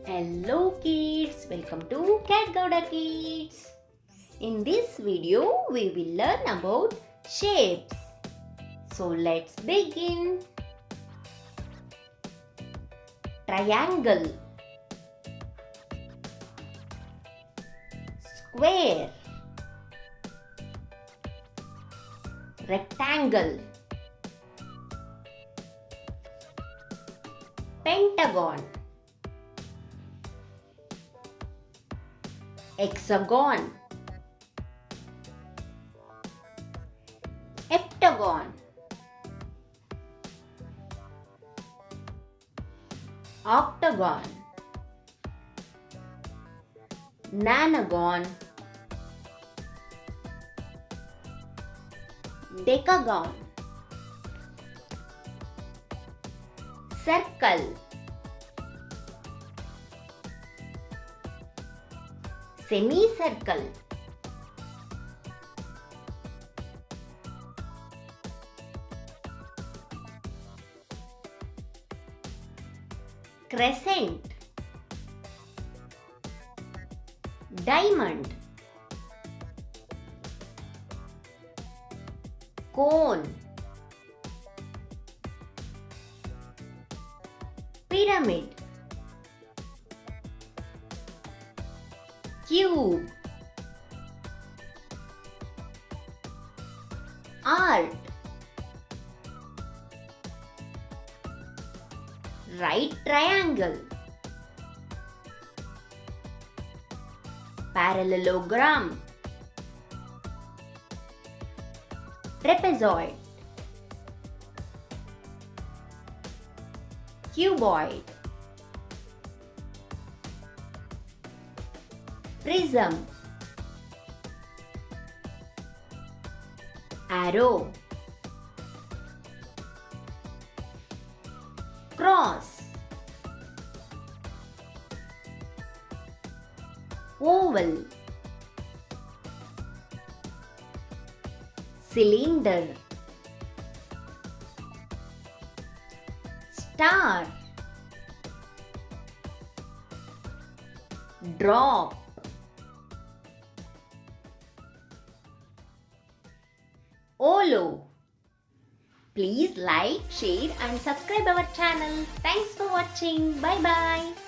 Hello kids, welcome to Cat Gouda Kids. In this video, we will learn about shapes. So let's begin. Triangle, square, rectangle, pentagon, hexagon, heptagon, octagon, nanagon, decagon, circle, semicircle, crescent, diamond, cone, pyramid, cube, art, right triangle, parallelogram, trapezoid, cuboid, prism, arrow, cross, oval, cylinder, star, drop, Olo. Please like, share and subscribe our channel. Thanks for watching. Bye bye.